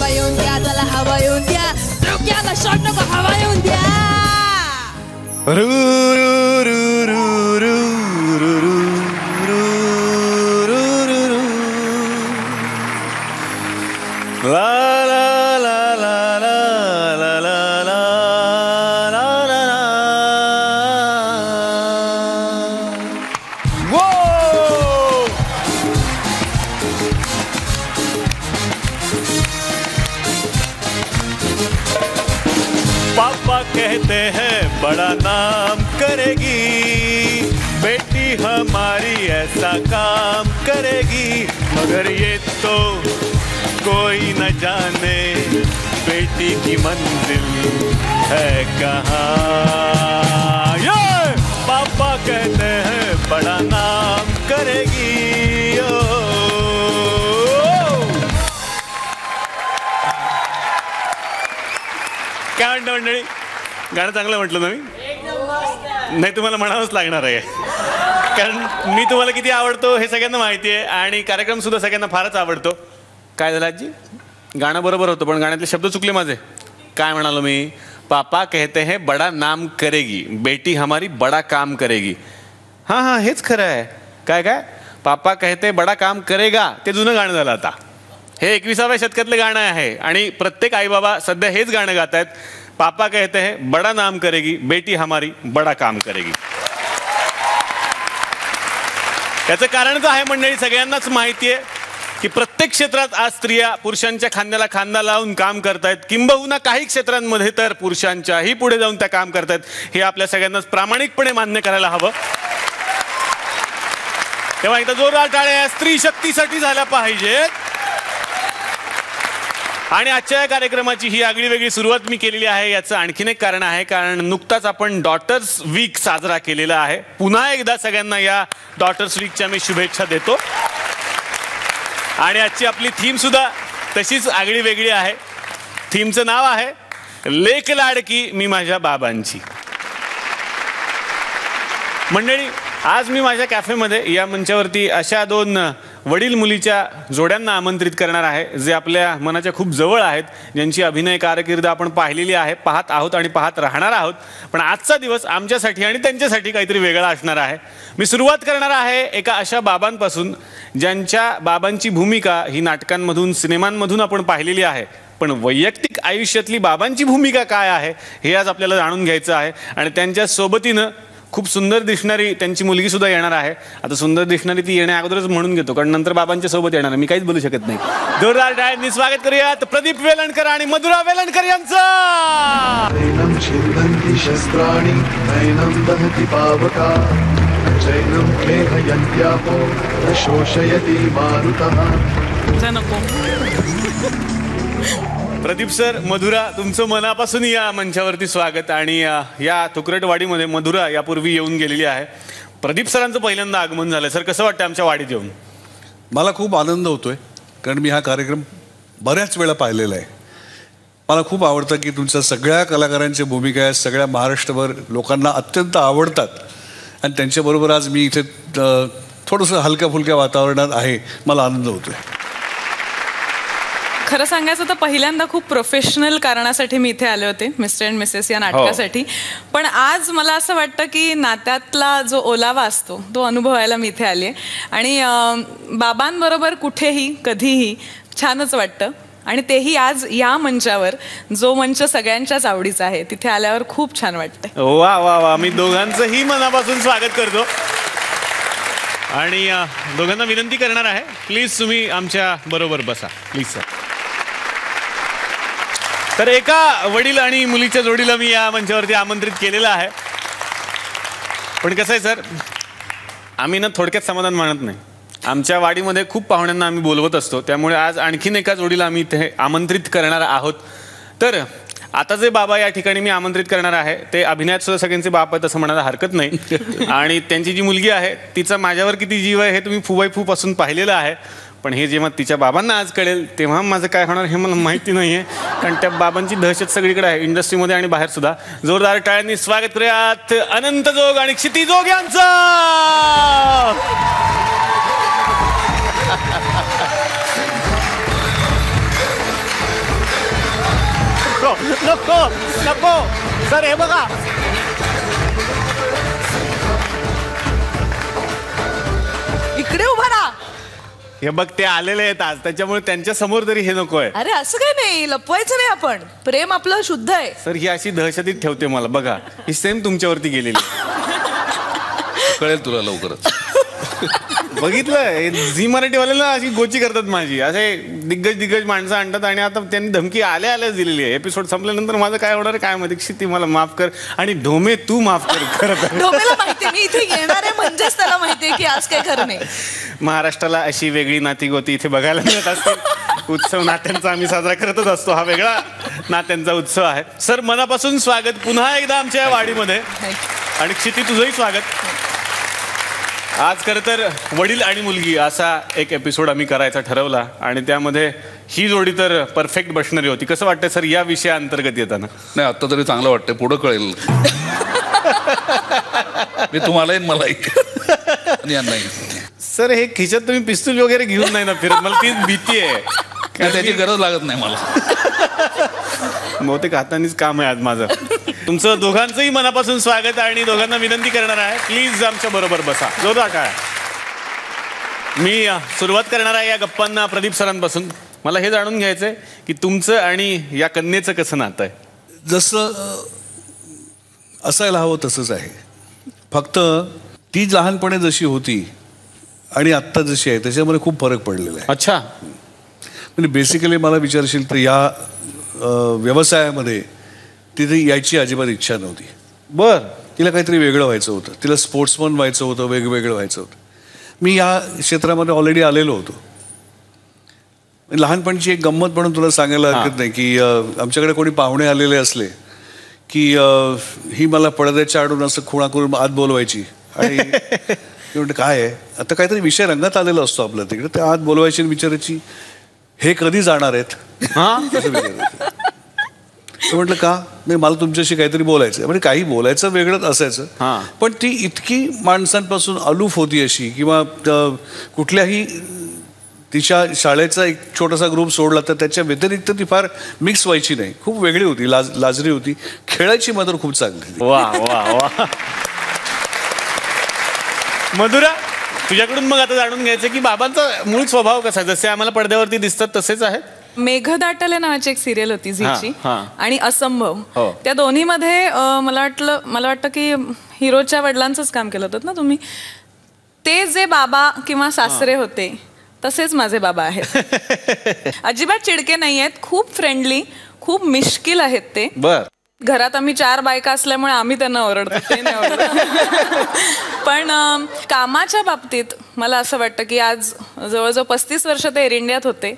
हवा येऊन द्या, चला हवा येऊन द्या, डोक्याला शॉट नको, हवा येऊन द्या. रू रू रू रू रू रू रू रू रू रू ला ला ला ला ला ला ला ला ला ला. वो पापा कहते हैं बड़ा नाम करेगी बेटी हमारी, ऐसा काम करेगी, मगर ये तो कोई न जाने बेटी की मंजिल है कहाँ. ये पापा कहते हैं बड़ा नाम करेगी. काय म्हणतं मंडळी, गाणं चांगलं म्हटलं ना मी? नाही, तुम्हाला म्हणावंच लागणार आहे, कारण मी तुम्हाला किती आवडतो हे सगळ्यांना माहिती आहे आणि कार्यक्रम सुद्धा सगळ्यांना फारच आवडतो. काय झालं आजी? गाणं बरोबर होतं पण गाण्यातले शब्द चुकले माझे. काय म्हणालो मी? पापा कहते हैं बड़ा नाम करेगी बेटी हमारी, बड़ा काम करेगी. हां हां, हेच खरं आहे. काय काय? पापा कहते बड़ा काम करेगा, ते जुनं गाणं झालं. आता हे 21व्या शतकातलं गाणं आहे आणि प्रत्येक आई बाबा सध्या हेच गाणं गात आहेत. पापा कहते हैं बड़ा नाम करेगी बेटी हमारी, बड़ा काम करेगी. याचं कारण तर आहे मंडळी, सगळ्यांनाच माहिती आहे की प्रत्येक क्षेत्रात आज स्त्रिया पुरुषांच्या खांद्याला खांदा लावून काम करतायत. किंबहुना काही क्षेत्रांमध्ये तर पुरुषांच्याही पुढे जाऊन त्या काम करतायत. हे आपल्या सगळ्यांनाच प्रामाणिकपणे मान्य करायला हवं. तेव्हा एकदा जोरदार टाळ्या स्त्री शक्तीसाठी झाल्या पाहिजेत. आणि आजच्या या कार्यक्रमाची ही आगळी वेगळी सुरुवात मी केलेली आहे. याचं आणखीन एक कारण आहे, कारण नुकताच आपण डॉटर्स वीक साजरा केलेला आहे. पुन्हा एकदा सगळ्यांना या डॉटर्स वीकच्या मी शुभेच्छा देतो. आणि आजची आपली थीम सुद्धा तशीच आगळी वेगळी आहे. थीमचं नाव आहे लेक लाडकी मी माझ्या बाबांची. मंडळी, आज मी माझ्या कॅफेमध्ये या मंचावरती अशा दोन वडील मुलीच्या जोड्यांना आमंत्रित करणार आहे, जे आपल्या मनाच्या खूप जवळ आहेत, ज्यांची अभिनय कारकीर्द आपण पाहिलेली आहे, पाहत आहोत आणि पाहत राहणार आहोत. पण आजचा दिवस आमच्यासाठी आणि त्यांच्यासाठी काहीतरी वेगळा असणार आहे. मी सुरुवात करणार आहे एका अशा बाबांपासून ज्यांच्या बाबांची भूमिका ही नाटकांमधून सिनेमांमधून आपण पाहिलेली आहे. पण वैयक्तिक आयुष्यातली बाबांची भूमिका काय आहे हे आज आपल्याला जाणून घ्यायचं आहे. आणि त्यांच्या सोबतीनं खूप सुंदर दिसणारी त्यांची मुलगी सुद्धा येणार आहे. आता सुंदर दिसणारी ती येण्या अगोदरच म्हणून घेतो, कारण नंतर बाबांच्या सोबत येणार, मी काहीच बोलू शकत नाही. जोरदार टाळ्यांनी स्वागत करूयात प्रदीप वेलणकर आणि मधुरा वेलणकर यांचं. शस्त्राणी नयनं दहति पावका जैनं क्लेहयन्त्यापो शोषयति मारुतः. प्रदीप सर, मधुरा, तुमचं मनापासून या मंचावरती स्वागत. आणि या तुकरटवाडीमध्ये मधुरा यापूर्वी येऊन गेलेली आहे. प्रदीप सरांचं पहिल्यांदा आगमन झालं. सर, कसं वाटतं आमच्या वाडीत येऊन? मला खूप आनंद होतोय, कारण मी हा कार्यक्रम बऱ्याच वेळा पाहिलेला आहे. मला खूप आवडतं की तुमच्या सगळ्या कलाकारांच्या भूमिका आहेत, सगळ्या महाराष्ट्रभर लोकांना अत्यंत आवडतात. आणि त्यांच्याबरोबर आज मी इथे थोडंसं हलक्या फुलक्या वातावरणात आहे. मला आनंद होतोय. खरं सांगायचं तर पहिल्यांदा खूप प्रोफेशनल कारणासाठी मी इथे आले होते, मिस्टर अँड मिसेस या नाटकासाठी. पण आज मला असं वाटतं की नात्यातला जो ओलावा असतो तो अनुभवायला मी इथे आले. आणि बाबांबरोबर कुठेही कधीही छानच वाटतं. आणि तेही आज या मंचावर, जो मंच सगळ्यांच्याच आवडीचा आहे, तिथे आल्यावर खूप छान वाटतं. वा वा वा, मी दोघांचंही मनापासून स्वागत करतो. आणि दोघांना विनंती करणार आहे, प्लीज तुम्ही आमच्या बरोबर बसा, प्लीज सर. तर एका वडील आणि मुलीच्या जोडीला मी या मंचावरती आमंत्रित केलेलं आहे. पण कसं आहे सर, आम्ही ना थोडक्यात समाधान मानत नाही. आमच्या वाडीमध्ये खूप पाहुण्यांना आम्ही बोलवत असतो, त्यामुळे आज आणखीन एका जोडीला आम्ही इथे आमंत्रित करणार आहोत. तर आता जे बाबा या ठिकाणी मी आमंत्रित करणार आहे ते अभिनयात सुद्धा सगळ्यांचे बाप आहेत असं म्हणायला हरकत नाही. आणि त्यांची जी मुलगी आहे तिचा माझ्यावर किती जीव आहे हे तुम्ही फुबाईफूपासून पाहिलेलं आहे. पण हे जेव्हा तिच्या बाबांना आज कळेल तेव्हा माझं काय होणार हे मला माहिती नाही आहे, कारण त्या बाबांची दहशत सगळीकडे आहे, इंडस्ट्रीमध्ये आणि बाहेर सुद्धा. जोरदार टाळ्यांनी स्वागत करूयात अनंत जोग आणि क्षिती जोग यांचं. नको नको नको सर, हे बघा. इकडे उभा राहा. हे बघ, ते आलेले आहेत आज, त्याच्यामुळे त्यांच्या समोर तरी हे नको आहे. अरे असं काय नाही, लपवायचं नाही आपण. प्रेम आपलं शुद्ध आहे. सर, ही अशी दहशतीत ठेवते मला. बघा, ही सेम तुमच्यावरती गेलेली. कळेल तुला लवकरच. बघितलं, झी मराठीवाल्याला अशी गोची करतात माझी. असे दिग्गज माणसं आणतात आणि आता त्यांनी धमकी आल्याच दिलेली आहे. एपिसोड संपल्यानंतर माझं काय होणार आहे काय माहिती. क्षिती मला माफ कर आणि ढोमे तू माफ कर. खरं ढोमेला माहिती मी इथे येणार आहे म्हणजेच त्याला माहिती आहे की आज काही खरं नाही. महाराष्ट्राला अशी वेगळी नाती गोती इथे बघायला मिळत असते. उत्सव नात्यांचा आम्ही साजरा करतच असतो. हा वेगळा नात्यांचा उत्सव आहे. सर, मनापासून स्वागत पुन्हा एकदा आमच्या वाडीमध्ये. आणि क्षिती, तुझंही स्वागत. आज खरं तर वडील आणि मुलगी असा एक एपिसोड आम्ही करायचा ठरवला आणि त्यामध्ये ही जोडी तर परफेक्ट बसणारी होती. कसं वाटतं सर या विषयाअंतर्गत येताना? नाही, आता तरी चांगलं वाटतंय, पुढं कळेल. मी तुम्हालाही मलाही यांनाही. सर, हे खिशात तुम्ही पिस्तूल वगैरे घेऊन नाही ना फिरत? मला तीच भीती आहे. त्याची गरज लागत नाही मला. बहुतेक हातानेच काम आहे आज माझं. तुमचं दोघांचंही मनापासून स्वागत आणि दोघांना विनंती करणार आहे, प्लीज आमच्या बरोबर बसा. जोरदार टाळ्या. मी सुरुवात करणार आहे या गप्पांना प्रदीप सरांपासून. मला हे जाणून घ्यायचंय की तुमचं आणि या कन्येचं कसं नातं आहे? जसं असायला हवं तसंच आहे. फक्त ती लहानपणी जशी होती आणि आत्ता जशी आहे त्याच्यामध्ये खूप फरक पडलेला आहे. अच्छा. म्हणजे बेसिकली मला विचारशील तर या व्यवसायामध्ये तिथे यायची अजिबात इच्छा नव्हती. बर. तिला काहीतरी वेगळं व्हायचं होतं. तिला स्पोर्ट्समन व्हायचं होतं, वेगवेगळं व्हायचं होतं. मी या क्षेत्रामध्ये ऑलरेडी आलेलो होतो. लहानपणची एक गंमत म्हणून तुला सांगायला हरकत नाही की आमच्याकडे कोणी पाहुणे आलेले असले की ही मला पडद्याच्या आडून असं खुणा करून आत बोलवायची आणि म्हणते काय आहे, आता काहीतरी विषय रंगात आलेला असतो आपल्या तिकडे, त्या आत बोलवायची आणि विचारायची हे कधी जाणार आहेत. म्हटलं का नाही, मला तुमच्याशी काहीतरी बोलायचं. म्हणजे काही बोलायचं वेगळंच असायचं, पण ती इतकी माणसांपासून अलूफ होती अशी, किंवा कुठल्याही तिच्या शाळेचा एक छोटासा ग्रुप सोडला तर त्याच्या व्यतिरिक्त ती फार मिक्स व्हायची नाही. खूप वेगळी होती, लाजरी होती. खेळायची मात्र खूप चांगली. वा वा वा. मधुरा, तुझ्याकडून मग आता जाणून घ्यायचं की बाबांचा मूळ स्वभाव कसा, जसे आम्हाला पडद्यावरती दिसतात तसेच आहेत? मेघदाटले नावाची एक सिरियल होती झीची आणि असंभव, त्या दोन्हीमध्ये मला वाटतं की हिरोच्या वडिलांचंच काम केलं होतं ना तुम्ही. ते जे बाबा किंवा सासरे होते तसेच माझे बाबा आहेत. अजिबात चिडके नाही आहेत, खूप फ्रेंडली, खूप मिश्किल आहेत ते. बर. घरात आम्ही 4 बायका असल्यामुळे आम्ही त्यांना ओरडतो, ते नाही ओरडत. पण कामाच्या बाबतीत मला असं वाटतं की आज जवळजवळ 35 वर्ष ते एअर इंडियात होते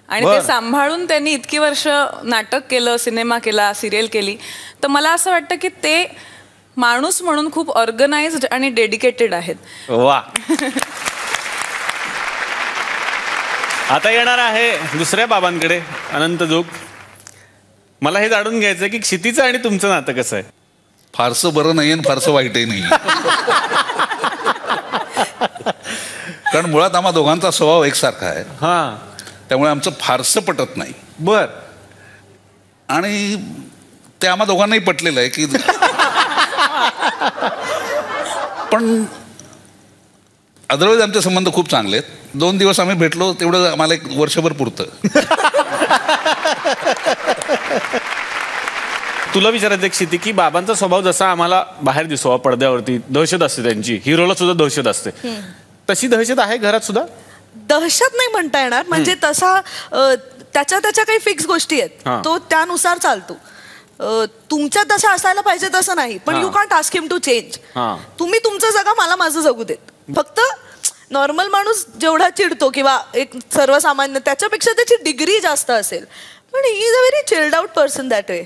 आणि ते सांभाळून त्यांनी इतकी वर्ष नाटक केलं, सिनेमा केला, सिरियल केली. तर मला असं वाटतं की ते माणूस म्हणून खूप ऑर्गनाइज्ड आणि डेडिकेटेड आहेत. वा. आता येणार आहे दुसऱ्या बाबांकडे, अनंत जोग. मला हे जाणून घ्यायचं की क्षितीचं आणि तुमचं नातं कसं आहे? फारसं बरं नाही आणि फारसं वाईटही नाही. कारण मुळात आम्हा दोघांचा स्वभाव एकसारखा आहे. त्यामुळे आमचं फारसं पटत नाही. बर. आणि ते आम्हा दोघांनाही पटलेलं आहे की पण अदरवाईज आमचे संबंध खूप चांगले आहेत. 2 दिवस आम्ही भेटलो तेवढं आम्हाला एक वर्षभर पुरतं. तुला विचारायचं क्षिती की बाबांचा स्वभाव जसा आम्हाला बाहेर दिसतो पडद्यावरती, दहशत असते त्यांची, हिरोला सुद्धा दहशत असते, तशी दहशत आहे घरात सुद्धा? दहशत नाही म्हणता येणार, म्हणजे तसा त्याच्या काही फिक्स गोष्टी आहेत, तो त्यानुसार चालतो. तुमच्यात तसं असायला पाहिजे तसं नाही, पण यू कॉन्ट आस्क हिम टू चेंज. तुम्ही तुमचं जगा, मला माझं जगू देत. फक्त नॉर्मल माणूस जेवढा चिडतो किंवा एक सर्वसामान्य, त्याच्यापेक्षा त्याची डिग्री जास्त असेल, पण he is a very chilled out person that way.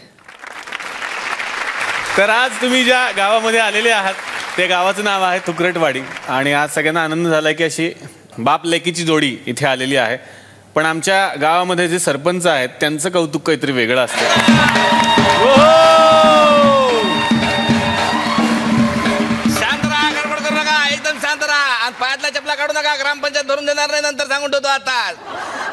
तर आज तुम्ही ज्या गावामध्ये आलेले आहात त्या गावाचं नाव आहे तुकरटवाडी आणि आज सगळ्यांना आनंद झाला की अशी बाप लेकीची जोडी इथे आलेली आहे. पण आमच्या गावामध्ये जे सरपंच आहेत त्यांचं कौतुक काहीतरी वेगळं असतं. शांत राहा, गडबड करू नका, एकदम शांत राहा आणि पायातला चपला काढून काढू नका, ग्रामपंचायत भरून देणार नाही, नंतर सांगून ठेवतो आता.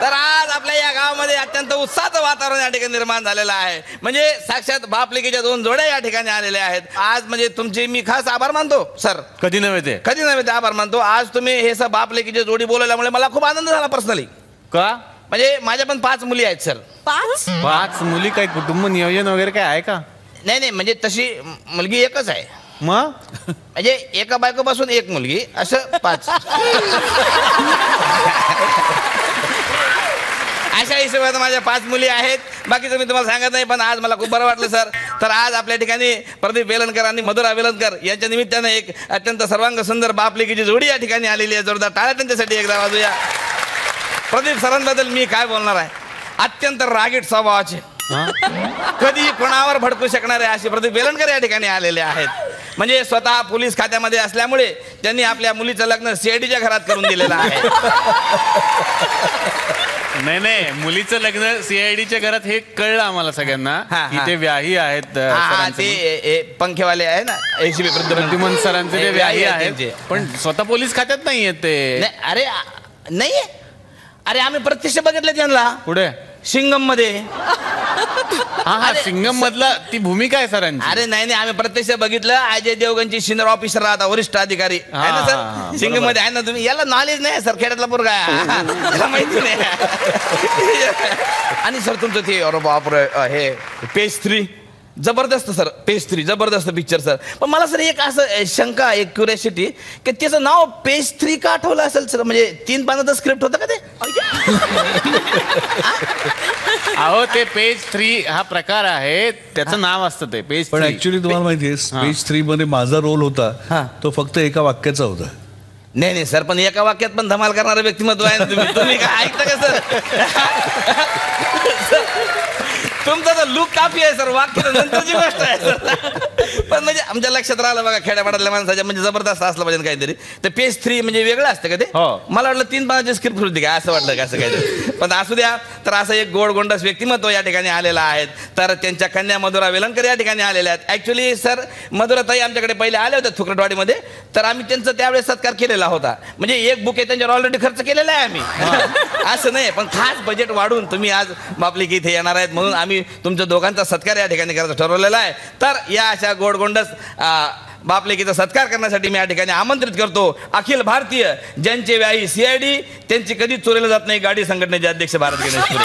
तर आज आपल्या या गावामध्ये अत्यंत उत्साहाचं वातावरण या ठिकाणी निर्माण झालेलं आहे. म्हणजे साक्षात बापलेकीच्या 2 जोड्या या ठिकाणी आलेल्या आहेत. आज म्हणजे तुमचे मी खास आभार मानतो सर. कधी नव्हे ते आभार मानतो. आज तुम्ही हे सब बापलेकीची जोडी बोलवल्यामुळे मला खूप आनंद झाला पर्सनली. का? म्हणजे माझ्या पण 5 मुली आहेत सर. 5 मुली? काही कुटुंब नियोजन वगैरे काय आहे का? नाही, म्हणजे तशी मुलगी एकच आहे. मग म्हणजे एका बायकोपासून 1 मुलगी असं 5. अशा हिशोबाने माझ्या 5 मुली आहेत. बाकीचं मी तुम्हाला सांगत नाही, पण आज मला खूप बरं वाटलं सर. तर आज आपल्या ठिकाणी प्रदीप वेलणकर आणि मधुरा वेलणकर यांच्या निमित्तानं एक अत्यंत सर्वांग सुंदर बापलेकीची जोडी या ठिकाणी आलेली आहे. जोरदार टाळ्या त्यांच्यासाठी एकदा वाजूया. प्रदीप सरांबद्दल मी काय बोलणार आहे. अत्यंत रागीट स्वभावाचे, कधी कोणावर भडकू शकणारे असे प्रदीप वेलणकर या ठिकाणी आलेले आहेत. म्हणजे स्वतः पोलीस खात्यामध्ये असल्यामुळे त्यांनी आपल्या मुलीचं लग्न सीआयडीच्या घरात करून दिलेलं आहे. नाही, मुलीचं लग्न सीआयडीच्या घरात हे कळलं आम्हाला सगळ्यांना की ते व्याही आहेत. ते पंखेवाले आहे ना, एसीबी प्रद्युमन सरांचे ते व्याही आहेत, पण स्वतः पोलीस खात्यात नाहीये ते. अरे नाही, अरे आम्ही प्रत्यक्ष बघितलं त्यांना. पुढे सिंगम मध्ये. हा, सिंगम मधला ती भूमिका आहे सरांची. अरे नाही, आम्ही प्रत्यक्ष बघितलं. अजय देवगणची सिनियर ऑफिसर आता वरिष्ठ अधिकारी आहे ना सर, सिंगम मध्ये आहे ना. तुम्ही याला नॉलेज नाही सर, खेड्यातला पोरगा याला माहिती नाही. आणि सर तुमचं ते अरे बापरे हे पेज 3 जबरदस्त सर. पेज 3 जबरदस्त पिक्चर सर. पण मला सर एक असं शंका, एक क्युरियोसिटी की त्याचं नाव पेज 3 का आठवलं असेल सर. म्हणजे 3 पानाचं स्क्रिप्ट होतं का ते? अहो ते पेज 3 हा प्रकार आहे, त्याचं नाव असतं ते पेज. पण ऍक्च्युली तुम्हाला माहिती आहे पेज 3 मध्ये माझा रोल होता तो फक्त एका वाक्याचा होता. नाही सर, पण एका वाक्यात पण धमाल करणारं व्यक्तिमत्व आहे तुम्ही काय ऐकता का सर? तुमचा तर लुक काफी आहे सर, वाक्य नंतरची गोष्ट आहे सर. पण म्हणजे आमच्या लक्षात राहिलं बघा, खेड्यापाड्यातल्या माणसाच्या म्हणजे जबरदस्त असलं पाहिजे काहीतरी. तर पेज 3 म्हणजे वेगळं असतं का ते? मला वाटलं 3 पानाची स्क्रिप्ट होती का असं वाटलं का असं काहीतरी. पण असू द्या. तर असं एक गोंडस व्यक्तिमत्व या ठिकाणी आलेलं आहे. तर त्यांच्या कन्या मधुरा वेलणकर या ठिकाणी आलेल्या आहेत. ऍक्च्युली सर मधुराताई आमच्याकडे पहिले आले होते थुकरटवाडीमध्ये, तर आम्ही त्यांचा त्यावेळेस सत्कार केलेला होता. म्हणजे एक बुके त्यांच्यावर ऑलरेडी खर्च केलेला आहे आम्ही, असं नाही. पण खास बजेट वाढून तुम्ही आज बापलेकी इथे येणार आहेत म्हणून आम्ही तुमच्या दोघांचा सत्कार या ठिकाणी करायचं ठरवलेला आहे. तर या अशा गोंडस बापलेकीचा सत्कार करण्यासाठी मी या ठिकाणी आमंत्रित करतो अखिल भारतीय ज्यांचे व्याही सीआयडी, त्यांची कधीच चोरीला जात नाही गाडी संघटनेचे अध्यक्ष भारत गणेश पुरे.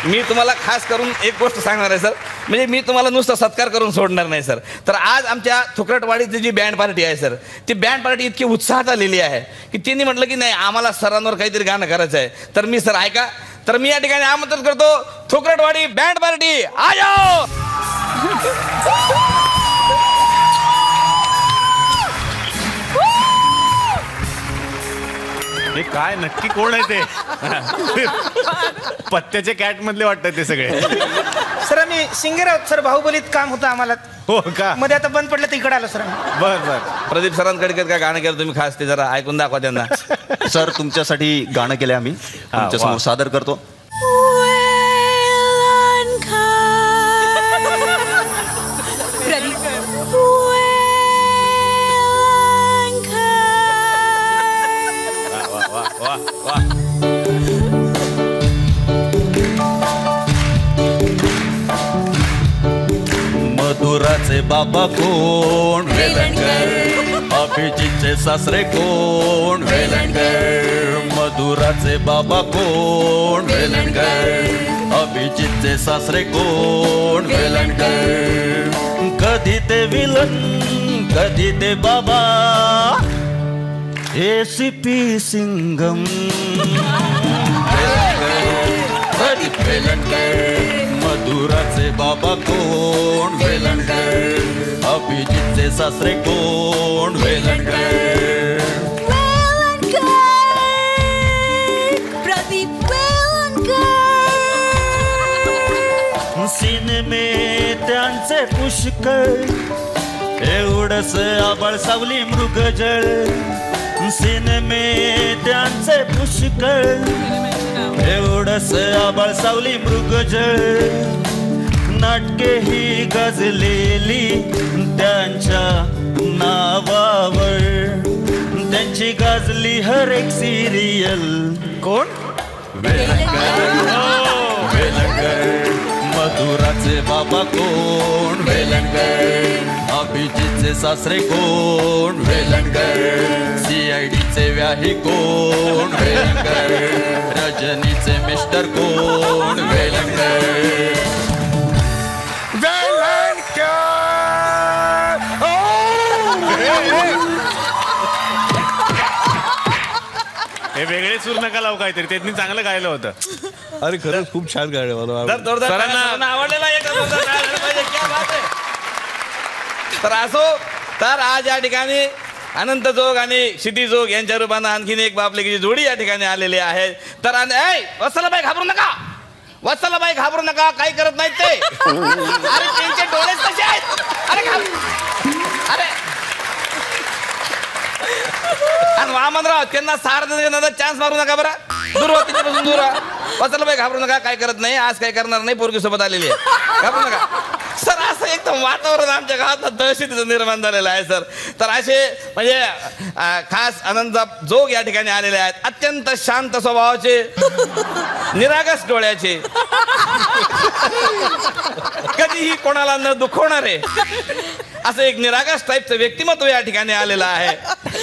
मी तुम्हाला खास करून एक गोष्ट सांगणार आहे सर. म्हणजे मी तुम्हाला नुसतं सत्कार करून सोडणार नाही सर. तर आज आमच्या थुकरटवाडीची जी बँड पार्टी आहे सर, ती बँड पार्टी इतकी उत्साहात आलेली आहे की त्यांनी म्हटलं की नाही आम्हाला सरांवर काहीतरी गाणं करायचं आहे. तर मी सर ऐका, तर मी या ठिकाणी आमंत्रित करतो थुकरटवाडी बँड पार्टी आयो. हे काय नक्की कोण आहे ते? पत्त्याचे कॅट मधले वाटतात ते सगळे. सर आम्ही सिंगर आहोत सर, बाहुबलीत काम होतं आम्हाला. हो का? मध्ये आता बंद पडलं तर इकडे आलो सर. बर. प्रदीप सरांकडे काय गाणं केलं तुम्ही खास ते जरा ऐकून दाखवा त्यांना. सर तुमच्यासाठी गाणं केलं आम्ही, तुमच्यासमोर सादर करतो. मधुराचे बाबा कोण? वेलणकर. अभिजीतचे सासरे कोण? वेलणकर. मधुराचे बाबा कोण? वेलणकर. अभिजीतचे सासरे कोण? वेलणकर. कधी ते विलन कधी ते बाबा, एसीपी सिंगम. वेलणकर. मधुराचे बाबा कोण? वेलणकर. अभिजीतचे सासरे कोण? वेलणकर. प्रदीप वेलणकर. सिनेमे त्यांचे पुष्कळ, एवढंच आबाळ सावली मृगजळ. सिनेमे त्यांचे पुष्कळ, एवढंच आबाळ सावली मृगजळ. नाटके ही गाजलेली त्यांच्या नावावर, त्यांची गाजली हर एक सिरियल. कोण? वेलणकर. मधुराचे बाबा कोण? वेलणकर. अभिजीतचे सासरे कोण? वेलणकर. CIDचे व्याही कोण? वेलणकर. रजनीचे मिस्टर कोण? वेलणकर. हे वेगळे सूर नका लावू काहीतरी, त्यांनी चांगलं गायलं होतं. अरे खरंच खूप छान गाणं मला सरांना आवडलेला एक तर असो. तर आज या ठिकाणी अनंत जोग आणि क्षिती जोग यांच्या रूपानं आणखीन एक बापलेकीची जोडी या ठिकाणी आलेली आहे. तर वत्सलाबाई घाबरू नका, वत्सलाबाई घाबरू नका, काही करत नाहीत ते. अरे त्यांचे डोळेच कसे आहेत. अरे आणि वामनराव त्यांना सार्वजनिक चान्स मारू नका बरं. दूर हो, तिच्यापासून दूर व्हा. वत्सलाबाई घाबरू नका, काय करत नाही, आज काय करणार नाही, पोरगी सोबत आलेली आहे, घाबरू नका. सर असं एकदम वातावरण आमच्या गावात दहशतीचं निर्माण झालेलं आहे सर. तर असे म्हणजे खास अनंत जोग या ठिकाणी आलेले आहेत. अत्यंत शांत स्वभावाचे, निरागस डोळ्याचे, कधीही कोणाला न दुखवणारे असं एक निरागस टाईपचं व्यक्तिमत्व या ठिकाणी आलेलं आहे.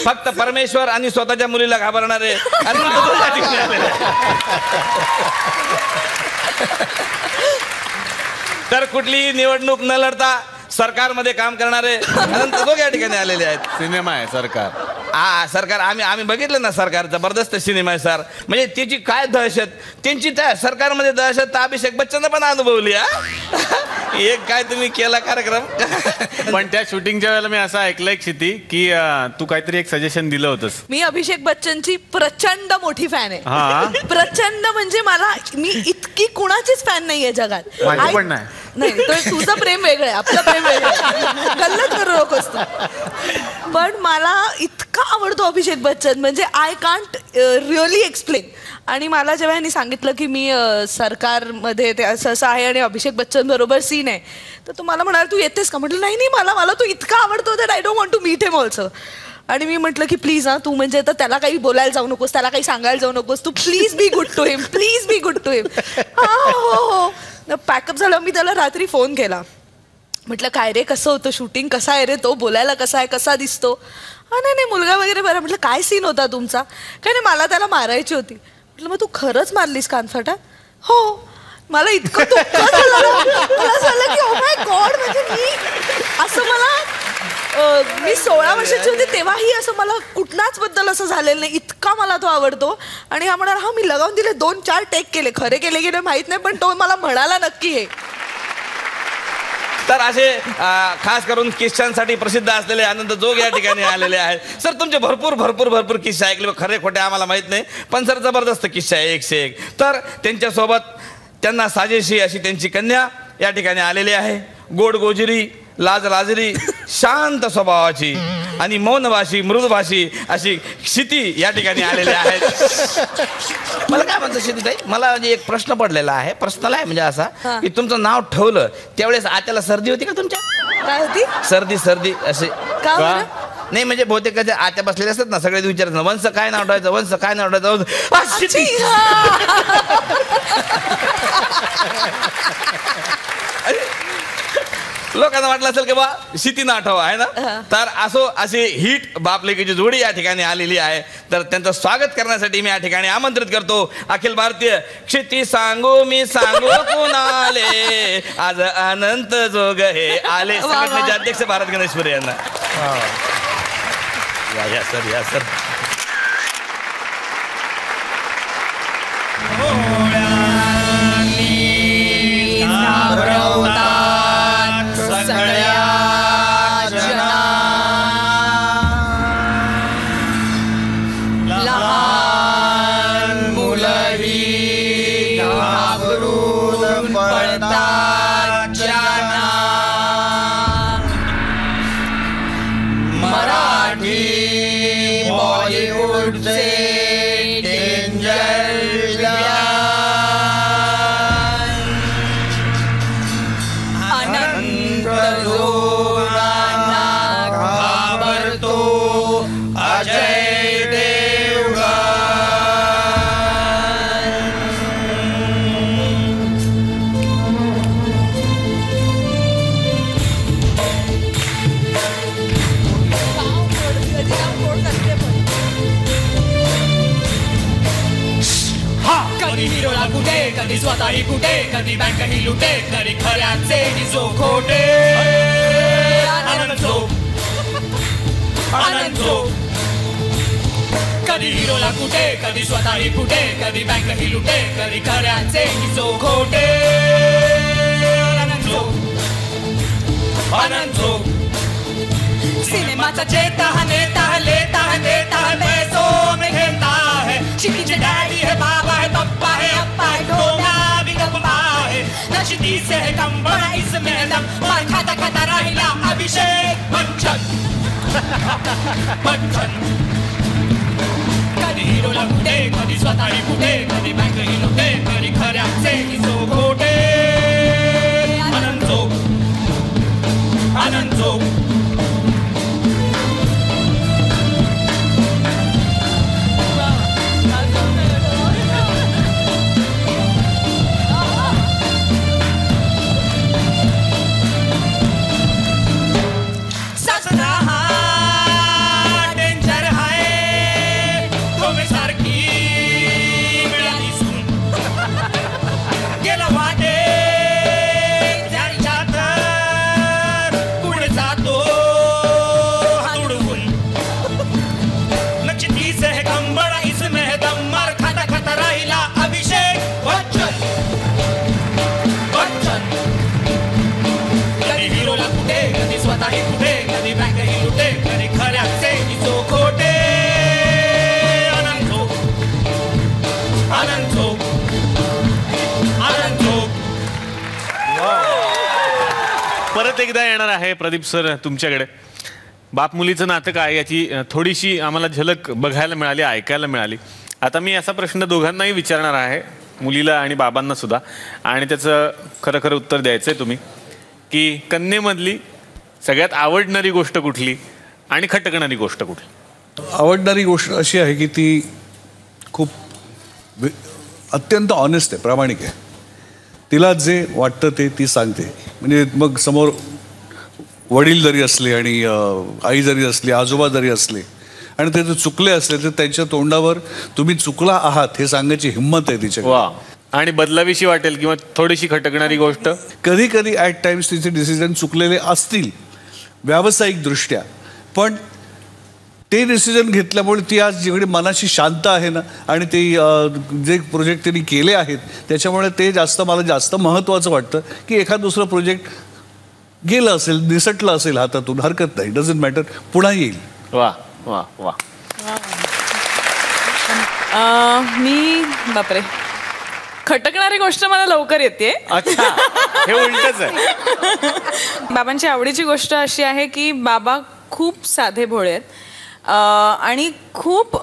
फक्त परमेश्वर आणि स्वतःच्या मुलीला घाबरणारे अनंत जोग या ठिकाणी आलेले तर कुठलीही निवडणूक न लढता सरकारमध्ये काम करणारे अनंत जोग या ठिकाणी आलेले आहेत. सिनेमा आहे सरकार. सरकार आम्ही बघितलं ना, सरकार जबरदस्त सिनेमा आहे सर. म्हणजे त्याची काय दहशत, त्यांची त्या सरकारमध्ये दहशत अभिषेक बच्चन पण अनुभवली. एक काय तुम्ही केला कार्यक्रम. पण त्या शूटिंगच्या वेळेला मी असं ऐकलंय क्षिती की तू काहीतरी एक सजेशन दिलं होतंस. मी अभिषेक बच्चनची प्रचंड मोठी फॅन आहे. प्रचंड म्हणजे मी इतकी कुणाचीच फॅन नाहीये जगात. माझी पण नाही. नाही तर तुझं प्रेम वेगळं आहे, आपलं प्रेम वेगळं आहे, गल्लत करू नकोस तू. पण मला इतका आवडतो अभिषेक बच्चन, म्हणजे आय कांट रिअली एक्सप्लेन. आणि मला जेव्हा यांनी सांगितलं की मी सरकारमध्ये ते असं आहे आणि अभिषेक बच्चन बरोबर सीन आहे, तर तू मला म्हणाल तू येतेस का. म्हटलं नाही मला तो इतका आवडतो that I don't want to meet him also. आणि मी म्हटलं की प्लीज तू म्हणजे तर त्याला काही बोलायला जाऊ नकोस, त्याला काही सांगायला जाऊ नकोस, तू please be good to him, please be good to him. हो. पॅकअप झालं, मी त्याला रात्री फोन केला. म्हटलं काय रे, कसं होतं शूटिंग, कसा आहे रे तो, बोलायला कसा आहे, कसा दिसतो. नाही मुलगा वगैरे बरं. म्हटलं काय सीन होता तुमचा. काय नाही, मला त्याला मारायची होती. म्हटलं मग तू खरंच मारलीस कानफटा. हो. मला इतकं दुःख झालं की ओ माय गॉड. म्हणजे मी 16 वर्षाची होती तेव्हाही असं मला कुठलाच बद्दल असं झालेलं नाही. इतका मला तो आवडतो. आणि हा म्हणाला मी लगावून दिले, 2-4 टेक केले, खरे केले की नाही माहित नाही, पण तो मला म्हणाला नक्की हे. तर असे खास करून किस्सांसाठी प्रसिद्ध असलेले अनंत जोग या ठिकाणी आलेले आहेत. सर तुमचे भरपूर किस्से ऐकले, खरे खोटे आम्हाला माहित नाही, पण सर जबरदस्त किस्सा आहे एकशे एक. तर त्यांच्यासोबत त्यांना साजेशी अशी त्यांची कन्या या ठिकाणी आलेली आहे. गोड गोजरी, लाजरी, शांत स्वभावाची आणि मौनभाषी, मृदभाषी अशी क्षिती या ठिकाणी आलेली आहेत. मला काय म्हणतो क्षितीताई, मला म्हणजे एक प्रश्न पडलेला आहे, प्रश्नाला आहे म्हणजे असा की तुमचं नाव ठेवलं त्यावेळेस आत्याला सर्दी होती का तुमच्या. काय होती. सर्दी असे का. नाही म्हणजे बहुतेक कधी आत्या बसलेले असतात ना, सगळे विचारतात वंश काय नाव ठेवायचं, वंश काय नाव ठेवायचं. लोकांना वाटलं असेल की बा शिती ना आठवा आहे ना. तर अशी हिट बापलेकीची जोडी या ठिकाणी आलेली आहे. तर त्यांचं स्वागत करण्यासाठी मी या ठिकाणी आमंत्रित करतो अखिल भारतीय क्षिती सांगू मी सांगू कुणाले, आज अनंत जोग हे आले संघटनेचे अध्यक्ष भारत गणेशपुरे यांना. या सर. कधी हिरोला कुठे, कधी स्वतःही कुठे, कधी बँकही लुटे, कधी खऱ्याचे जो खोटे. आनंद झोप, आनंद झोप. कधी हिरोला कुठे, कधी स्वतःही कुठे, कधी बँकही लुटे, कधी खऱ्याचे जो खोटे. आनंद झोप, आनंद झोप. सिनेमाचा चेता है, नेता है, लेता है, देता है, पैसों में घेरता है. चिकी डैडी है, बाबा है, पप्पा है, अप्पा है, ढोला भी गप्पा है. नशती से है कम बड़ा इसमें दम, मार खाता खाता राहिला अभिषेक बच्चन. बच्चन. कधी हिरोला कुठे, कधी स्वतःही कुठे, कधी बँकही लुटे, कधी खऱ्याचे जो खोटे. आनंद झोप, आनंद झोप. परत एकदा येणार आहे प्रदीप सर तुमच्याकडे. बाप मुलीचं नातं काय याची थोडीशी आम्हाला झलक बघायला मिळाली, ऐकायला मिळाली. आता मी असा प्रश्न दोघांनाही विचारणार आहे, मुलीला आणि बाबांना सुद्धा, आणि त्याचं खरं खरं उत्तर द्यायचं आहे तुम्ही की कन्येमधली सगळ्यात आवडणारी गोष्ट कुठली आणि खटकणारी गोष्ट कुठली. आवडणारी गोष्ट अशी आहे की ती खूप अत्यंत ऑनेस्ट आहे, प्रामाणिक आहे. तिला जे वाटतं ते ती सांगते. म्हणजे मग समोर वडील जरी असले आणि आई जरी असली, आजोबा जरी असले आणि ते जर चुकले असले तर त्यांच्या तोंडावर तुम्ही चुकला आहात हे सांगायची हिंमत आहे तिच्या. आणि बदलावीशी वाटेल किंवा थोडीशी खटकणारी गोष्ट, कधी कधी ॲट टाइम्स तिचे डिसिजन चुकलेले असतील व्यावसायिक दृष्ट्या, पण ते डिसिजन घेतल्यामुळे ती आज जेवढी मनाशी शांत आहे ना, आणि ते जे प्रोजेक्ट त्यांनी केले आहेत त्याच्यामुळे ते मला जास्त महत्त्वाचं वाटतं की एखाद दुसरं प्रोजेक्ट गेलं असेल, निसटलं असेल हातातून, हरकत नाही, डझंट मॅटर, पुन्हा येईल. वा वा वा. मी बापरे, खटकणारी गोष्ट मला लवकर येते. अच्छा, हे उलटच आहे. बाबांची आवडीची गोष्ट अशी आहे की बाबा खूप साधे भोळे आहेत आणि खूप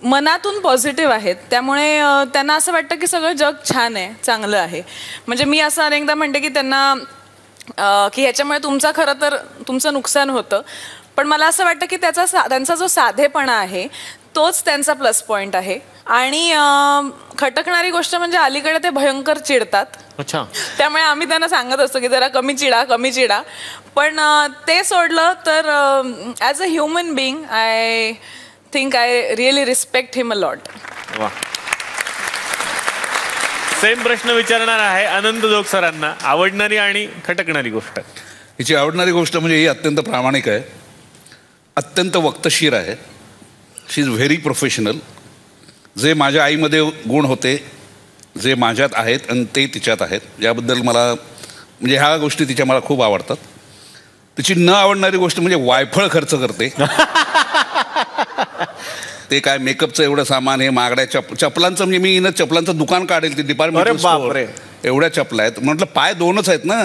मनातून पॉझिटिव्ह आहेत. त्यामुळे त्यांना असं वाटतं की सगळं जग छान आहे, चांगलं आहे. म्हणजे मी असं अनेकदा म्हणते की त्यांना की ह्याच्यामुळे तुमचं नुकसान होतं, पण मला असं वाटतं की त्यांचा जो साधेपणा आहे तोच त्यांचा प्लस पॉईंट आहे. आणि खटकणारी गोष्ट म्हणजे अलीकडे ते भयंकर चिडतात. अच्छा. त्यामुळे आम्ही त्यांना सांगत असतो की जरा कमी चिडा. पण ते सोडलं तर as a human being I think I really respect him a lot. वा. सेम प्रश्न विचारणार आहे आनंद जोग सरांना. आवडणारी आणि खटकणारी गोष्ट. हिची आवडणारी गोष्ट म्हणजे ही अत्यंत प्रामाणिक आहे, अत्यंत वक्तशीर आहे. शी इज व्हेरी प्रोफेशनल. जे माझ्या आईमध्ये गुण होते, जे माझ्यात आहेत आणि ते तिच्यात आहेत, याबद्दल मला म्हणजे ह्या गोष्टी तिच्या मला खूप आवडतात. तिची न आवडणारी गोष्ट म्हणजे वायफळ खर्च करते. ते काय मेकअपचं एवढं सामान, हे महागड्या चपलांचं, म्हणजे मी ना चपलांचं दुकान काढेल, ते डिपार्टमेंट स्टोअर, एवढ्या चपला आहेत. म्हटलं पाय दोनच आहेत ना.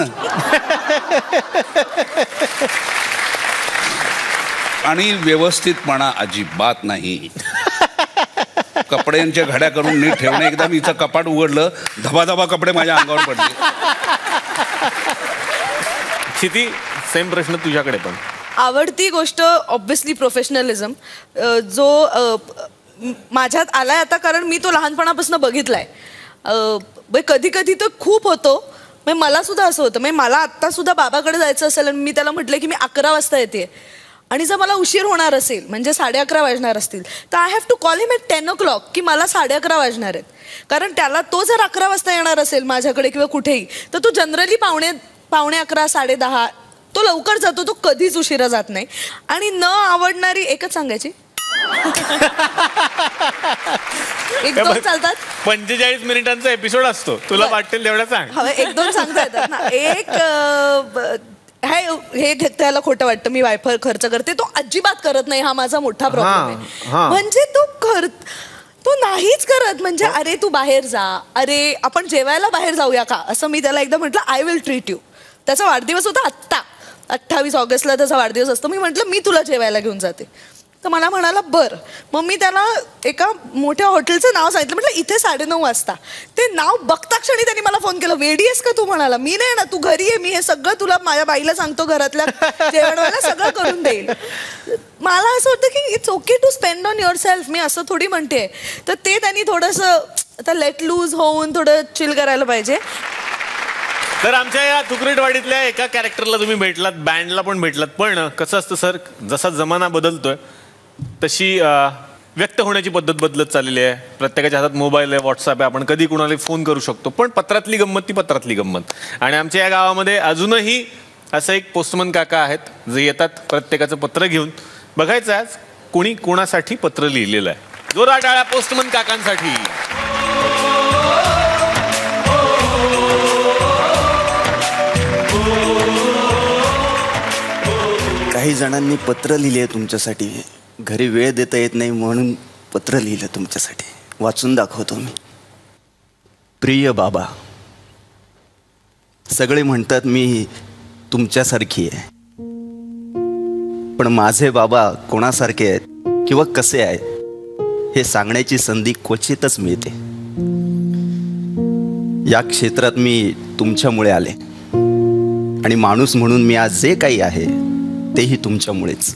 आणि व्यवस्थितपणा अजिबात नाही. कपड्यांच्या घड्या करून नीट ठेवणे. एकदा मी हिचं कपाट उघडलं, धबाधबा कपडे माझ्या अंगावर पडले. क्षिती, सेम प्रश्न तुझ्याकडे पण. आवडती गोष्ट ऑब्व्हियसली प्रोफेशनलिझम, जो माझ्यात आलाय आता, कारण मी तो लहानपणापासून बघितलाय. कधी कधी तर खूप होतो. मला सुद्धा असं होतं, मला आत्ता सुद्धा बाबाकडे जायचं असेल आणि मी त्याला म्हटलं की मी 11 वाजता येते आणि जर मला उशीर होणार असेल म्हणजे 11:30 वाजणार असतील तर I have to call him at 10 o'clock की मला 11:30 वाजणार आहेत. कारण त्याला तो जर 11 वाजता येणार असेल माझ्याकडे किंवा कुठेही तर तो जनरली 11:15 10:30 तो लवकर जातो, तो कधीच उशिरा जात नाही. आणि न आवडणारी एकच सांगायची 1-2 चालतात. 45 मिनिटांचा एपिसोड असतो, तुला वाटेल तेवढा सांग. 1-2 सांगता येतात ना. एक हे त्याला खोटं वाटतं मी वायफाय खर्च करते, तो अजिबात करत नाही. हा माझा मोठा प्रॉब्लेम आहे. म्हणजे तो नाहीच करत. म्हणजे अरे तू बाहेर जा, अरे आपण जेवायला बाहेर जाऊया का, असं मी त्याला एकदा म्हटलं आय विल ट्रीट यू. त्याचा वाढदिवस होता आत्ता 28 ऑगस्टला त्याचा वाढदिवस असतो. मी म्हटलं मी तुला जेवायला घेऊन जाते. तर मला म्हणाला बरं. मग मी त्याला एका मोठ्या हॉटेलचं नाव सांगितलं. म्हटलं इथे 9:30 वाजता. ते नाव बघता क्षणी त्यांनी मला फोन केला, वेडी आहेस का तू. म्हणाला मी नाही ना, तू घरी आहे, मी हे सगळं तुला माझ्या बाईला सांगतो घरातल्या जेवणाला सगळं करून देईल. मला असं वाटतं की it's okay to spend on yourself. मी असं थोडी म्हणते. तर ते त्यांनी थोडंसं आता लेट लूज होऊन थोडं चिल करायला पाहिजे. तर आमच्या या तुकरेटवाडीतल्या एका कॅरेक्टरला तुम्ही भेटलात, बँडला पण भेटलात. पण कसं असतं सर, जसा जमाना बदलतोय तशी व्यक्त होण्याची पद्धत बदलत चाललेली आहे. प्रत्येकाच्या हातात मोबाईल आहे, व्हॉट्सअप आहे, आपण कधी कुणाला फोन करू शकतो. पण पत्रातली गंमत ती पत्रातली गंमत. आणि आमच्या या गावामध्ये अजूनही असं एक पोस्टमन काका आहेत जे येतात प्रत्येकाचं पत्र घेऊन. बघायचं आज कोणी कोणासाठी पत्र लिहिलेलं आहे. जोरदार टाळ्या पोस्टमन काकांसाठी. काही जणांनी पत्र लिहिले तुमच्यासाठी. घरी वेळ देता येत नाही म्हणून पत्र लिहिलं तुमच्यासाठी. वाचून दाखवतो मी. प्रिय बाबा, सगळे म्हणतात मी तुमच्यासारखी आहे, पण माझे बाबा कोणासारखे आहेत किंवा कसे आहेत हे सांगण्याची संधी क्वचितच मिळते. या क्षेत्रात मी तुमच्यामुळे आले आणि माणूस म्हणून मी आज जे काही आहे तेही तुमच्यामुळेच.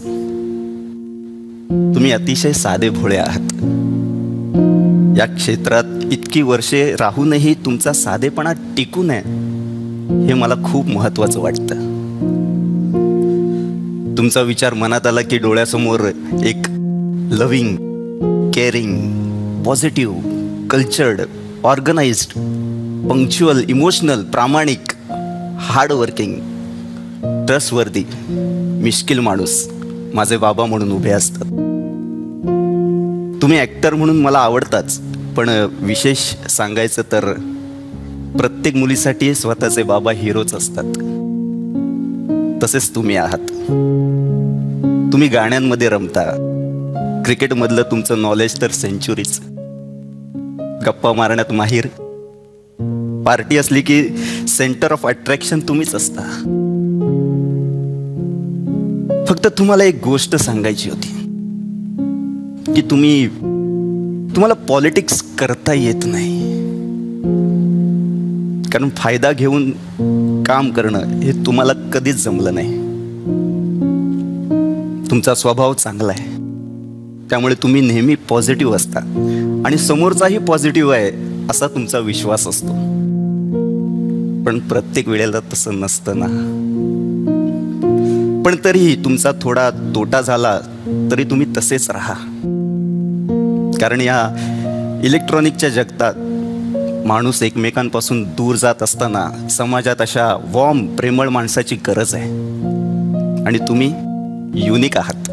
तुम्ही अतिशय साधे भोळे आहात. या क्षेत्रात इतकी वर्षे राहूनही तुमचा साधेपणा टिकून आहे हे मला खूप महत्वाचं वाटतं. तुमचा विचार मनात आला की डोळ्यासमोर एक loving, caring, positive, cultured, organised, punctual, emotional, प्रामाणिक, हार्डवर्किंग, ट्रस्टवर्दी, मिश्किल माणूस माझे बाबा म्हणून उभे असतात. तुम्ही ॲक्टर म्हणून मला आवडताच, पण विशेष सांगायचं तर प्रत्येक मुलीसाठी स्वतःचे बाबा हिरोच असतात. तसेच तुम्ही आहात. तुम्ही गाण्यांमध्ये रमता. क्रिकेटमधलं तुमचं नॉलेज तर सेंचुरीच. गप्पा मारण्यात माहीर. पार्टी असली की सेंटर ऑफ अट्रॅक्शन तुम्हीच असता. फक्त तुम्हाला एक गोष्ट सांगायची होती की तुम्हाला पॉलिटिक्स करता येत नाही. कारण फायदा घेऊन काम करणं हे तुम्हाला कधीच जमलं नाही. तुमचा स्वभाव चांगला आहे, त्यामुळे तुम्ही नेहमी पॉझिटिव्ह असता आणि समोरचाही पॉझिटिव्ह आहे असा तुमचा विश्वास असतो. पण प्रत्येक वेळेला तसं नसतं ना. पण तरीही तुमचा थोडा तोटा झाला तरी तुम्ही तसेच राहा. कारण या इलेक्ट्रॉनिकच्या जगतात माणूस एकमेकांपासून दूर जात असताना समाजात अशा वॉर्म, प्रेमळ माणसाची गरज आहे. आणि तुम्ही युनिक आहात.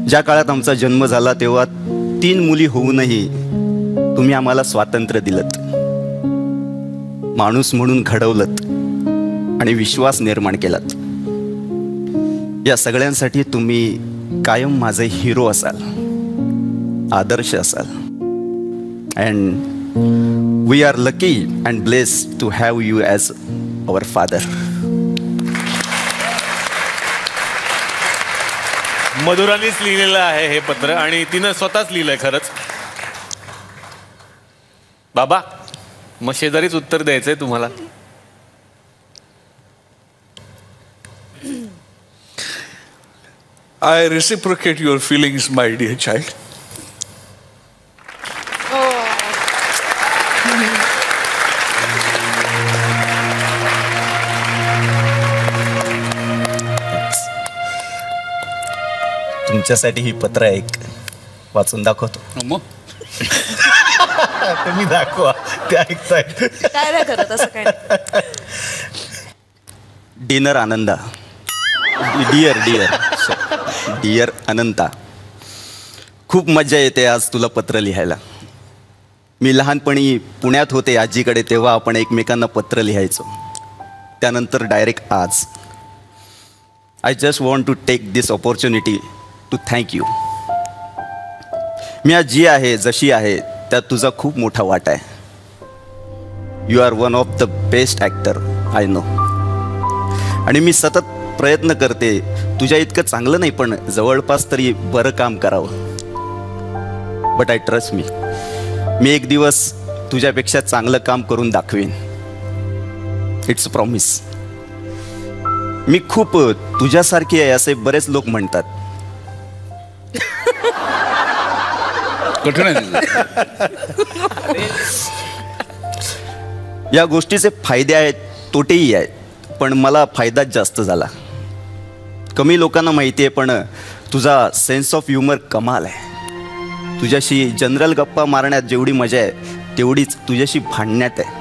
ज्या काळात आमचा जन्म झाला तेव्हा 3 मुली होऊनही तुम्ही आम्हाला स्वातंत्र्य दिलत, माणूस म्हणून घडवलत आणि विश्वास निर्माण केलात. या सगळ्यांसाठी तुम्ही कायम माझे हिरो असाल, आदर्श असाल. And we are lucky and blessed to have you as our father. मधुरानीच लिहिलेलं आहे हे पत्र आणि तिनं स्वतःच लिहिलंय खरंच. बाबा, मग शेजारीच उत्तर द्यायचंय तुम्हाला. I reciprocate your feelings, my dear child. तुमच्यासाठी ही पत्र एक वाचून दाखवतो. मग तुम्ही दाखवा, ते ऐकतायत. काय नाही करत असं काय नाही. डिनर आनंदा, डिअर अनंता, खूप मजा येते आज तुला पत्र लिहायला. मी लहानपणी पुण्यात होते आजीकडे, तेव्हा आपण एकमेकांना पत्र लिहायचो. त्यानंतर डायरेक्ट आज. I just want to take this opportunity to thank you. मी आज जी आहे, जशी आहे, त्यात तुझा खूप मोठा वाटा आहे. You are one of the best actor I know. आणि मी सतत प्रयत्न करते तुझ्या इतकं चांगलं नाही, पण जवळपास तरी बरं काम करावं. बट आय ट्रस्ट मी एक दिवस तुझ्यापेक्षा चांगलं काम करून दाखवीन. It's promise. मी खूप तुझ्यासारखी आहे असे बरेच लोक म्हणतात. कठीण आहे. या गोष्टीचे फायदे आहेत, तोटेही आहेत, पण मला फायदाच जास्त झाला. कमी लोकांना माहिती आहे, पण तुझा सेन्स ऑफ ह्युमर कमाल आहे. तुझ्याशी जनरल गप्पा मारण्यात जेवढी मजा आहे, तेवढीच तुझ्याशी भांडण्यात आहे.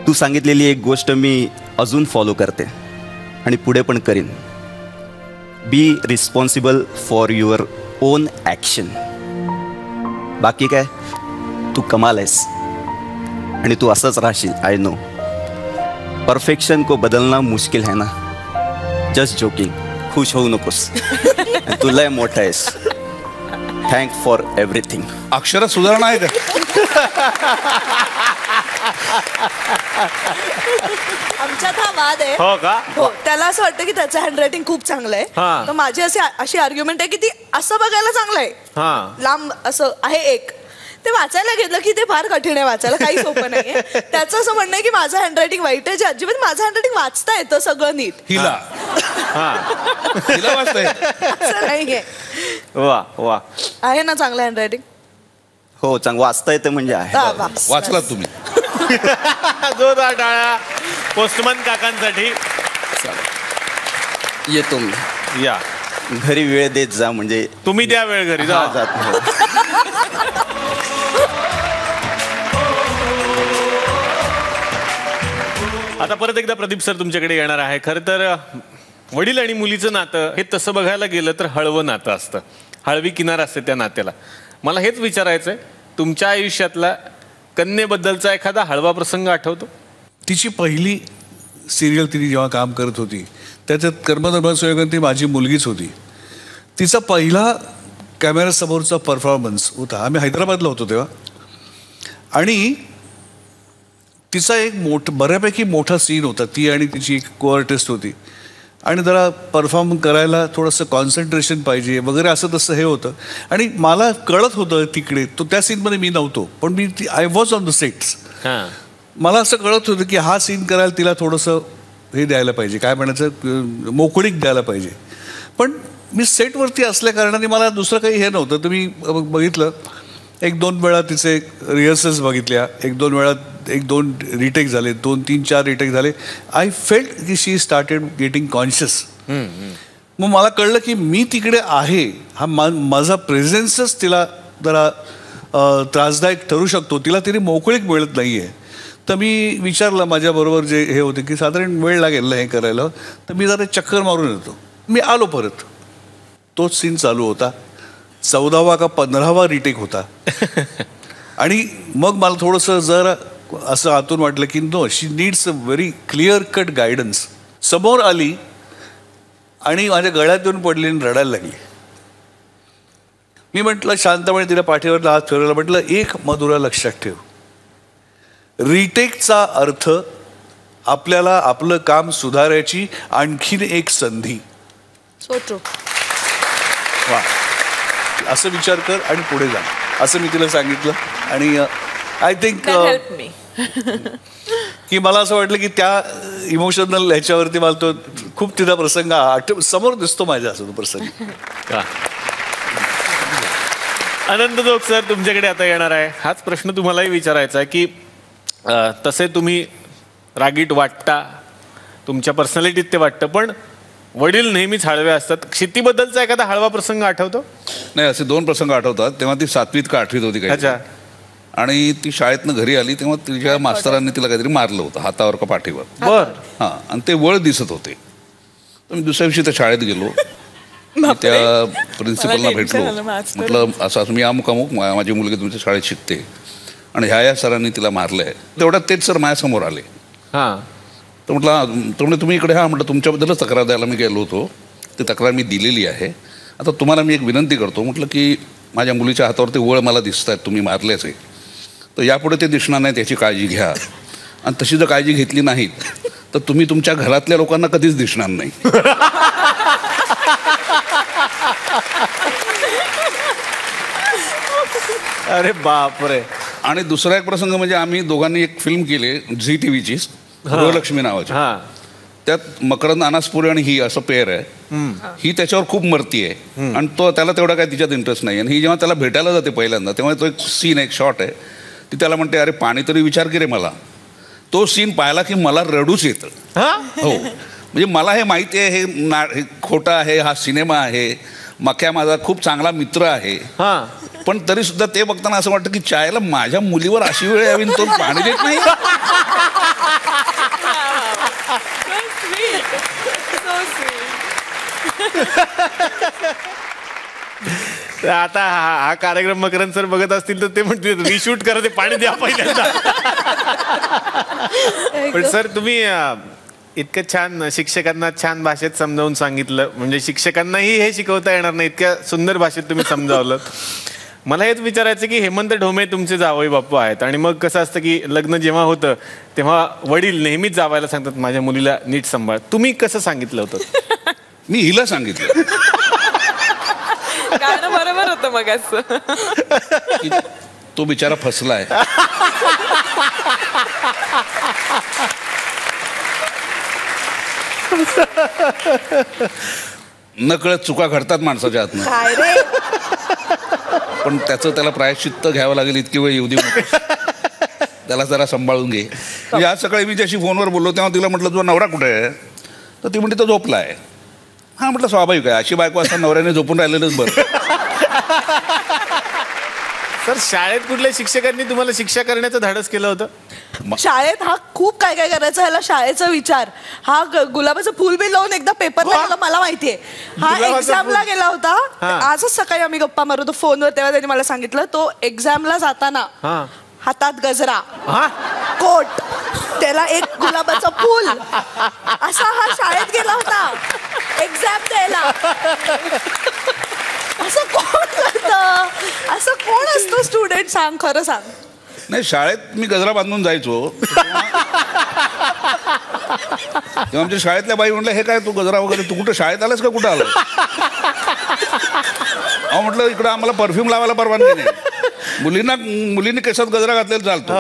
तू सांगितलेली एक गोष्ट मी अजून फॉलो करते आणि पुढे पण करीन. Be responsible for your on action. बाकी काय, तू कमाल आहेस आणि तू असंच राहशील. I know. परफेक्शन को बदलना मुश्किल है ना. Just joking. खुश होऊ नकोस. तू लय मोठा आहेस. Thank for everything. अक्षरात सुधारणा आहे का? आमच्यात हा वाद आहे. हो का? हो, त्याला असं वाटतं की त्याचं हँडरायटिंग खूप चांगलं आहे. तर माझी अशी आर्ग्युमेंट आहे की ती असं बघायला चांगलं आहे, लांब असं आहे एक. ते वाचायला घेतलं की ते फार कठीण आहे वाचायला, काही सोपं नाहीये. त्याचं असं म्हणणं आहे की माझं हँडरायटिंग वाईट आहे, जे अजिबात माझं हँडरायटिंग वाचता येतं सगळं नीट. हिला वाचता येतं असं नाहीये. वा वा. आहे ना चांगलं हँडरायटिंग? हो, चांगलं वाचता येतं म्हणजे आहे. वाचलात तुम्ही. जोरदार टाळ्या पोस्टमन काकांसाठी. येतो मी. या घरी वेळ देत जा, म्हणजे तुम्ही द्या वेळ घरी जा. जात. आता परत एकदा प्रदीप सर तुमच्याकडे येणार आहे. खरं तर वडील आणि मुलीचं नातं हे तसं बघायला गेलं तर हळवं नातं असतं, हळवी किनार असते त्या नात्याला. मला हेच विचारायचं आहे, तुमच्या आयुष्यातला कन्येबद्दलचा एखादा हळवा प्रसंग आठवतो? तिची पहिली सिरियल तिने जेव्हा काम करत होती, त्याच्यात कर्मधर्म ती माझी मुलगीच होती. तिचा पहिला कॅमेऱ्यासमोरचा परफॉर्मन्स होता. आम्ही हैदराबादला होतो तेव्हा, आणि तिचा एक बऱ्यापैकी मोठा सीन होता. ती आणि तिची एक को आर्टिस्ट होती, आणि जरा परफॉर्म करायला थोडंसं कॉन्सन्ट्रेशन पाहिजे वगैरे, असं तसं हे होतं. आणि मला कळत होतं तिकडे, तो त्या सीनमध्ये मी नव्हतो, पण I was on the sets. मला असं कळत होतं की हा सीन करायला तिला थोडंसं हे द्यायला पाहिजे, काय म्हणायचं, मोकळीक द्यायला पाहिजे. पण मी सेटवरती असल्या कारणाने मला दुसरं काही हे नव्हतं. तर मी बघितलं, 1-2 वेळा तिचे रिहर्सल्स बघितल्या, 1-2 वेळा 1-2 रिटेक झाले, 2-3-4 रिटेक झाले. आय फेल्ट की शी स्टार्टेड गेटिंग कॉन्शियस. मग मला कळलं की मी तिकडे आहे, हा माझा प्रेझेन्सच तिला जरा त्रासदायक ठरू शकतो, तिला तरी मोकळीक मिळत नाही आहे. तर मी विचारलं माझ्याबरोबर जे हे होते की साधारण वेळ लागेल हे करायला, तर मी जरा चक्कर मारून येतो. मी आलो परत, तोच सीन चालू होता. 14वा का 15वा रिटेक होता. आणि मग मला थोडंसं जरा असं आतून वाटलं की no, she needs a very clear cut guidance. समोर आली आणि माझ्या गळ्यात येऊन पडली आणि रडायला लागली. मी म्हटलं शांतपणे तिला पाठीवरला हात फिरवला, म्हटलं एक मधुरा लक्षात ठेव, रिटेकचा अर्थ आपल्याला आपलं काम सुधारायची आणखीन एक संधी. वा, असं विचार कर आणि पुढे जा, असं मी तिला सांगितलं. आणि आय थिंक की मला असं वाटलं की त्या इमोशनल ह्याच्यावरती मला तो खूप तिचा प्रसंग समोर दिसतो माझ्या, असं तो प्रसंग. आनंद जोग सर तुमच्याकडे आता येणार आहे. हाच प्रश्न तुम्हालाही विचारायचा आहे की तसे तुम्ही रागीट वाटता, तुमच्या पर्सनॅलिटीत ते वाटतं, पण वडील नेहमीच हळवे असतात. शेतीबद्दलचा एखादा हळवा प्रसंग आठवतो? नाही, असे 2 प्रसंग आठवतात. तेव्हा ती 7वीत का 8वीत होती काही, आणि ती शाळेतनं घरी आली तेव्हा तिच्या मास्तरांनी तिला काहीतरी मारलं होतं हातावर का पाठीवर. हां, आणि ते वळ दिसत होते. तर मी दुसऱ्या दिवशी त्या शाळेत गेलो, त्या प्रिन्सिपलला भेटलो, म्हटलं असं मी अमुक अमुक माझी मुलगी तुमच्या शाळेत शिकते आणि ह्या सरांनी तिला मारलंय. तेवढ्यात तेच सर माझ्यासमोर आले. तर म्हटलं तुम्ही इकडे, हा म्हटलं तुमच्याबद्दलच तक्रार द्यायला मी गेलो होतो, ती तक्रार मी दिलेली आहे. आता तुम्हाला मी एक विनंती करतो, म्हटलं की माझ्या मुलीच्या हातावर ते वळ मला दिसत आहेत, तुम्ही मारलेच आहे, तर यापुढे ते दिसणार नाही, त्याची काळजी घ्या. आणि तशी जर काळजी घेतली नाहीत तर तुम्ही तुमच्या घरातल्या लोकांना कधीच दिसणार नाही. अरे बापरे. आणि दुसरा एक प्रसंग म्हणजे आम्ही दोघांनी एक फिल्म केली झी टीव्हीची, गृहलक्ष्मी नावाची. त्यात मकरंद अनासपुरे आणि ही असं पेअर आहे. ही त्याच्यावर खूप मरती आहे आणि त्याला तेवढा काय तिच्यात इंटरेस्ट नाही. आणि ही जेव्हा त्याला भेटायला जाते पहिल्यांदा तेव्हा तो एक सीन, एक शॉट आहे, ती त्याला म्हणते अरे पाणी तरी विचार की रे मला. तो सीन पाहिला की मला रडूच येतं. हो, म्हणजे मला हे माहिती आहे हे खोटं आहे, हा सिनेमा आहे, मक्या माझा खूप चांगला मित्र आहे, पण तरी सुद्धा ते बघताना असं वाटतं की चायला माझ्या मुलीवर अशी वेळ यावी तो पाणी देत नाही. आता हा कार्यक्रम मकरंद सर बघत असतील तर ते म्हणतील रिशूट करा, ते पाणी द्या पहिल्यांदा. पण सर तुम्ही इतकं छान शिक्षकांना छान भाषेत समजावून सांगितलं, म्हणजे शिक्षकांनाही हे शिकवता येणार नाही इतक्या सुंदर भाषेत तुम्ही समजावलं. मला हेच विचारायचं की हेमंत ढोमे तुमचे जावई बापू आहेत, आणि मग कसं असतं की लग्न जेव्हा होतं तेव्हा वडील नेहमीच जावायला सांगतात माझ्या मुलीला नीट सांभाळ. तुम्ही कसं सांगितलं होतं? मी हिला सांगितलं. गाणं बरोबर होतं मग असं, तो बिचारा फसलाय. नकळत चुका घडतात माणसाच्या हातनं, पण त्याला प्रायश्चित्त घ्यावं लागेल इतकी वेळ येऊ देऊ. त्याला जरा सांभाळून घे. म्हणजे आज सकाळी मी ज्याशी फोनवर बोललो तेव्हा तिला म्हटलं तुझा नवरा कुठे आहे, तर ती म्हणते तो झोपलाय. हा म्हटलं स्वाभाविक आहे, अशी बायको असताना नवऱ्याने झोपून राहिलेलंच बरं. सर शाळेत कुठल्या शिक्षकांनी तुम्हाला शिक्षा करण्याचं धाडस केलं होतं? शाळेत हा खूप काय काय करायचा, ह्याला शाळेचा विचार. हा गुलाबाचं फुल बी लावून एकदा पेपरला गेला, मला माहितीये. हा एक्झामला गेला होता. आजच सकाळी आम्ही गप्पा मारत होतो फोनवर, तेव्हा त्यांनी मला सांगितलं तो एक्झामला जाताना हातात गजरा, कोट, त्याला एक गुलाबाचं फुल, असा हा शाळेत गेला होता एक्झाम द्यायला. असं कोण करतं? असं कोण असतो स्टुडंट? सांग, खरं सांग. नाही, शाळेत मी गजरा बांधून जायचो तेव्हा आमच्या शाळेतल्या बाई म्हटलं हे काय तू गजरा वगैरे, तू कुठं शाळेत आलास का, कुठं आलं? अहो म्हटलं इकडं आम्हाला परफ्यूम लावायला परवानगी नाही, मुलींनी केसात गजरा घातलेला चालतो,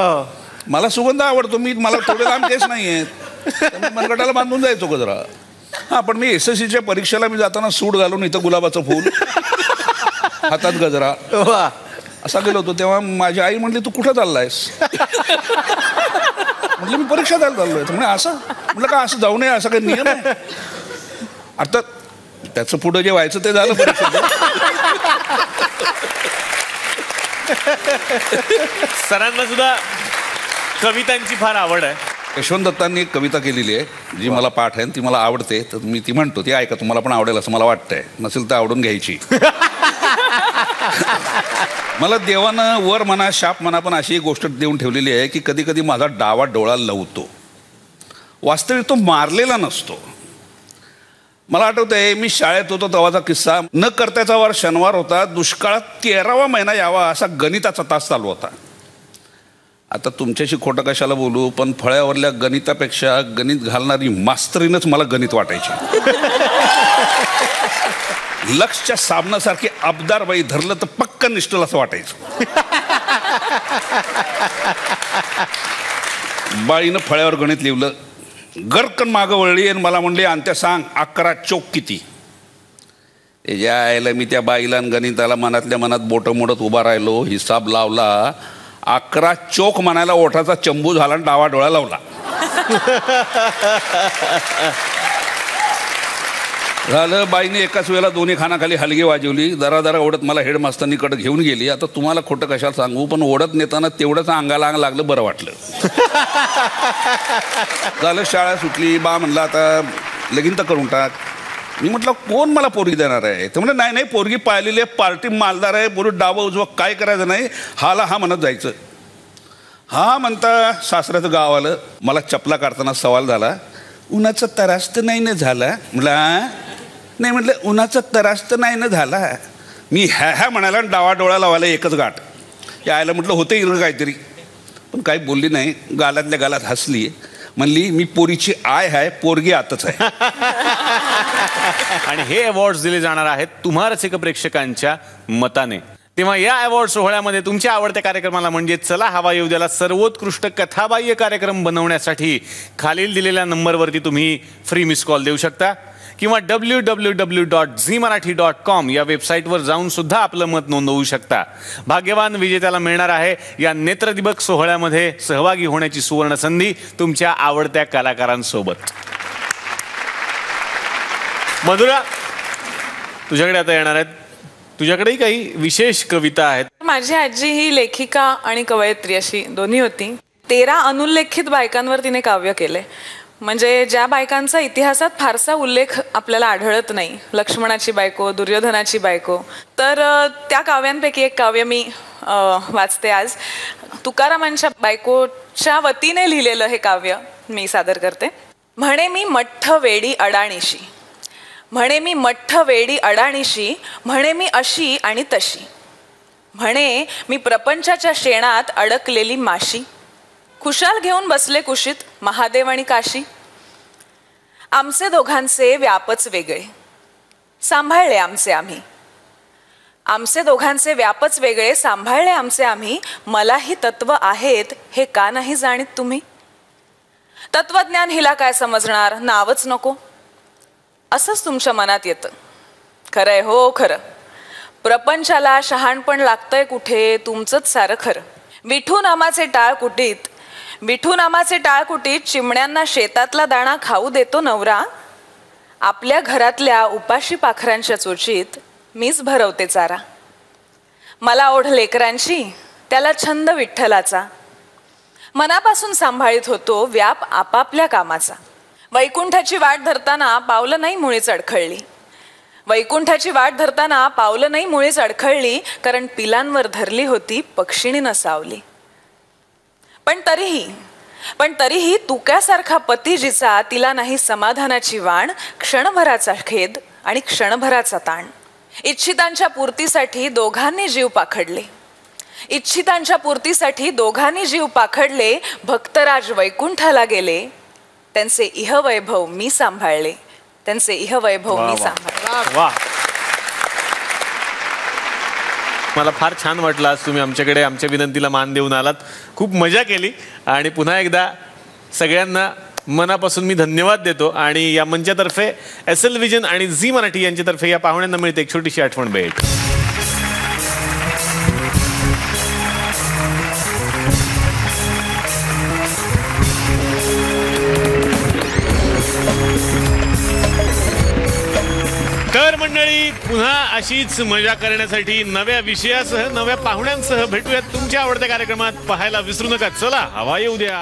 मला सुगंध आवडतो, मला थोडे लांब केस नाही आहेत, मनगटाला बांधून जायचो गजरा. हां, पण मी SSCच्या परीक्षेला मी जाताना सूट घालून इथं गुलाबाचं फूल, हातात गजरा असा गेलो होतो. तेव्हा माझी आई म्हणली तू कुठं चाललायस? म्हटलं मी परीक्षा द्यायला चाललोय. म्हणजे असं म्हटलं का असं जाऊ नये, असा काही नियम आहे? अर्थात त्याचं पुढं जे व्हायचं ते झालं परीक्षेत. सरांना सुद्धा कवितांची फार आवड आहे. यशवंत दत्तांनी एक कविता केलेली आहे जी मला पाठ आहे, ती मला आवडते, तर मी ती म्हणतो, ती ऐका, तुम्हाला पण आवडेल असं मला वाटतंय, नसेल तर आवडून घ्यायची. मला देवानं वर म्हणा शाप म्हणा पण अशी एक गोष्ट देऊन ठेवलेली आहे की कधी कधी माझा डावा डोळा लवतो. वास्तविक तो मारलेला नसतो. मला आठवतंय मी शाळेत होतो तेव्हाचा किस्सा. न करत्याचा वार शनिवार होता, दुष्काळात 13वा महिना यावा असा गणिताचा तास चालू होता. आता तुमच्याशी खोटं कशाला बोलू, पण फळ्यावरल्या गणितापेक्षा गणित घालणारी मास्तरीनच मला गणित वाटायची. लक्षच्या साबणासारखी अबदार बाई धरलं तर पक्क निष्ठल असं वाटायचं. बाईनं फळ्यावर गणित लिहिलं, गरकन मागं वळली आणि मला म्हणली अंत्या सांग 11 चोक किती. यायला मी त्या बाईला गणिताला मनातल्या मनात बोटं मोडत उभा राहिलो, हिसाब लावला, 11 चोक म्हणायला ओठाचा चंबू झाला आणि डावा डोळा लावला. झालं. बाईने एकाच वेळेला दोन्ही खानाखाली हलगी वाजवली. जरा ओढत मला हेडमास्तरनीकडे घेऊन गेली. आता तुम्हाला खोटं कशाला सांगू, पण ओढत नेताना तेवढंच अंगाला अंग लागलं, बरं वाटलं. झालं, शाळा सुटली. बा म्हणला आता लगीन तर करून टाक. मी म्हटलं कोण मला पोरगी देणार आहे? तर म्हणलं नाही पोरगी पाहिलेली आहे, पार्टी मालदार आहे, पोरी डावं उजवं काय करायचं नाही, हाला हा म्हणत जायचं. हा म्हणता सासऱ्याचं गाव आलं. मला चपला काढताना सवाल झाला, उन्हाचा त्रास तर नाही ना झाला? म्हटलं नाही. म्हटलं उन्हाचा त्रास तर नाही ना झाला. मी ह्या म्हणाला डावा डोळा लावायला एकच गाठ. यायला म्हटलं होतं इकडं काहीतरी, पण काही बोलली नाही. गालातल्या गालात हसली. म्हणली मी पोरीची आय आहे, पोरगी आतच आहे. आणि हे अवॉर्ड्स दिले जाणार आहेत तुम्हा रसिक प्रेक्षकांच्या मताने. तेव्हा या अवॉर्ड सोहळ्यामध्ये तुमच्या आवडत्या कार्यक्रमाला म्हणजे चला हवा येऊ द्याला सर्वोत्कृष्ट कथाबाह्य कार्यक्रम बनवण्यासाठी खालील दिलेल्या नंबरवरती तुम्ही फ्री मिस कॉल देऊ शकता किंवा www.zeemarathi.com या वेबसाईटवर जाऊन सुद्धा आपलं मत नोंदवू शकता. भाग्यवान विजेत्याला मिळणार आहे या नेत्रदिबक सोहळ्यामध्ये सहभागी होण्याची सुवर्ण संधी तुमच्या आवडत्या कलाकारांसोबत. मधुरा, तुझ्याकडे आता येणार आहेत. तुझ्याकडेही काही विशेष कविता आहेत. माझी आजी ही लेखिका आणि कवयित्री अशी दोन्ही होती. 13 अनुल्लेखित बायकांवर तिने काव्य केले. म्हणजे ज्या बायकांचा इतिहासात फारसा उल्लेख आपल्याला आढळत नाही, लक्ष्मणाची बायको, दुर्योधनाची बायको, तर त्या काव्यांपैकी एक काव्य मी वाचते आज. तुकारामांच्या बायकोच्या वतीने लिहिलेलं हे काव्य मी सादर करते. म्हणे मी मठ्ठ वेडी अडाणीशी, म्हणे मी मठ्ठ वेडी अडाणीशी, म्हणे मी अशी आणि तशी, म्हणे मी प्रपंचाच्या शेणात अडकलेली माशी, खुशाल घेऊन बसले कुशीत महादेव आणि काशी. आमचे दोघांचे व्यापच वेगळे, सांभाळले आमचे आम्ही, आमचे दोघांचे व्यापच वेगळे, सांभाळले आमचे आम्ही. मलाही तत्व आहेत हे का नाही जाणीत तुम्ही? तत्वज्ञान हिला काय समजणार, नावच नको, असंच तुमच्या मनात येतं. खरंय हो खरं, प्रपंचाला शहाणपण लागतंय कुठे, तुमचंच सारं खरं. विठू नामाचे टाळ कुटीत, विठू नामाचे टाळ कुटीत, चिमण्यांना शेतातला दाणा खाऊ देतो नवरा. आपल्या घरातल्या उपाशी पाखरांच्या चोचीत मीच भरवते चारा. मला ओढ लेकरांची, त्याला छंद विठ्ठलाचा, मनापासून सांभाळीत होतो व्याप आपापल्या कामाचा. वैकुंठाची वाट धरताना पावलं नाही मुळीच अडखळली, वैकुंठाची वाट धरताना पावलं नाही मुळीच अडखळली, कारण पिलांवर धरली होती पक्षिणीनं सावली. पण तरीही तुक्यासारखा पती जिचा, तिला नाही समाधानाची वाण, क्षणभराचा खेद आणि क्षणभराचा ताण. इच्छितांच्या पूर्तीसाठी दोघांनी जीव पाखडले, इच्छितांच्या पूर्तीसाठी दोघांनी जीव पाखडले. भक्तराज वैकुंठाला गेले, त्यांचे इहवैभव मी सांभाळले, त्यांचे इहवैभव मी सांभाळले. वा, मला फार छान वाटलं आज तुम्ही आमच्याकडे आमच्या विनंतीला मान देऊन आलात. खूप मजा केली आणि पुन्हा एकदा सगळ्यांना मनापासून मी धन्यवाद देतो. आणि या मंचातर्फे SL विजन आणि झी मराठी यांच्यातर्फे या पाहुण्यांना मिळते एक छोटीशी आठवण भेट. तर मंडळी, पुन्हा अशीच मजा करण्यासाठी नव्या विषयासह नव्या पाहुण्यांसह भेटूयात तुमच्या आवडत्या कार्यक्रमात. पाहायला विसरू नका. चला हवा येऊ द्या.